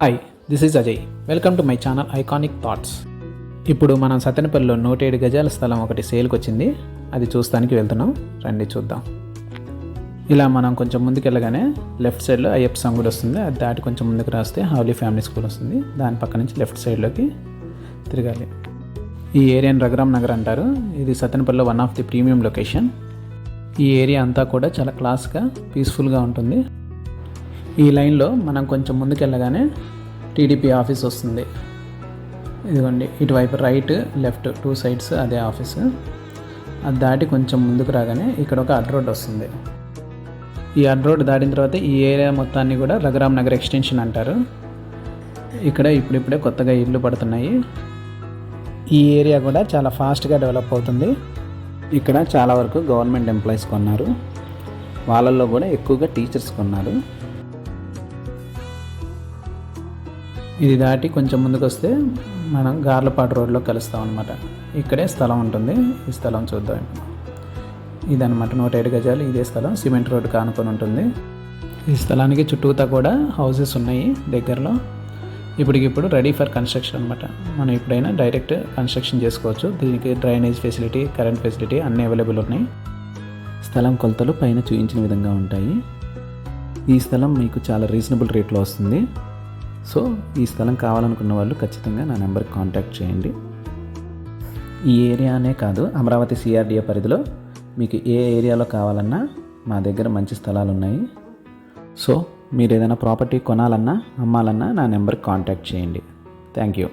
Hi, this is Ajay. Welcome to my channel iconic thoughts. ఇప్పుడు మనం సత్తెనపల్లిలో 107 గజాల స్థలం ఒకటి సేల్కి వచ్చింది. అది చూస్తానికి వెళ్తున్నాం, రండి చూద్దాం. ఇలా మనం కొంచెం ముందుకు వెళ్ళగానే లెఫ్ట్ సైడ్లో అయ్యప్ప స్వామి గుడి వస్తుంది. అది దాటి కొంచెం ముందుకు రాస్తే హౌలీ ఫ్యామిలీ స్కూల్ వస్తుంది. దాని పక్క నుంచి లెఫ్ట్ సైడ్లోకి తిరగాలి. ఈ ఏరియాని రఘురామ్ నగర్ అంటారు. ఇది సత్తెనపల్లిలో one of the premium location. ఈ ఏరియా అంతా కూడా చాలా క్లాస్గా పీస్ఫుల్గా ఉంటుంది. ఈ లైన్లో మనం కొంచెం ముందుకు వెళ్ళగానే టీడీపీ ఆఫీస్ వస్తుంది. ఇదిగోండి, ఇటువైపు రైట్ లెఫ్ట్ 2 సైడ్స్ అదే ఆఫీసు. అది దాటి కొంచెం ముందుకు రాగానే ఇక్కడ ఒక అడ్ రోడ్ వస్తుంది. ఈ అడ్ రోడ్ దాటిన తర్వాత ఈ ఏరియా మొత్తాన్ని కూడా రఘురామ్ నగర్ ఎక్స్టెన్షన్ అంటారు. ఇక్కడ ఇప్పుడిప్పుడే కొత్తగా ఇల్లు పడుతున్నాయి. ఈ ఏరియా కూడా చాలా ఫాస్ట్గా డెవలప్ అవుతుంది. ఇక్కడ చాలా వరకు గవర్నమెంట్ ఎంప్లాయీస్ కొన్నారు. వాళ్ళల్లో కూడా ఎక్కువగా టీచర్స్ కొన్నారు. ఇది దాటి కొంచెం ముందుకు వస్తే మనం గార్లపాడు రోడ్లో కలుస్తాం అనమాట. ఇక్కడే స్థలం ఉంటుంది. ఈ స్థలం చూద్దాం. ఇదనమాట 107 గజాలు. ఇదే స్థలం సిమెంట్ రోడ్డు కానుకొని ఉంటుంది. ఈ స్థలానికి చుట్టూతా కూడా హౌసెస్ ఉన్నాయి దగ్గరలో. ఇప్పటికిప్పుడు రెడీ ఫర్ కన్స్ట్రక్షన్ అనమాట. మనం ఎప్పుడైనా డైరెక్ట్ కన్స్ట్రక్షన్ చేసుకోవచ్చు. దీనికి డ్రైనేజ్ ఫెసిలిటీ, కరెంట్ ఫెసిలిటీ అన్నీ అవైలబుల్ ఉన్నాయి. స్థలం కొలతలు పైన చూపించిన విధంగా ఉంటాయి. ఈ స్థలం మీకు చాలా రీజనబుల్ రేట్లో వస్తుంది. సో ఈ స్థలం కావాలనుకున్న వాళ్ళు ఖచ్చితంగా నా నెంబర్కి కాంటాక్ట్ చేయండి. ఈ ఏరియానే కాదు, అమరావతి సిఆర్డిఏ పరిధిలో మీకు ఏ ఏరియాలో కావాలన్నా మా దగ్గర మంచి స్థలాలు ఉన్నాయి. సో మీరు ఏదైనా ప్రాపర్టీ కొనాలన్నా అమ్మాలన్నా నా నెంబర్కి కాంటాక్ట్ చేయండి. Thank you.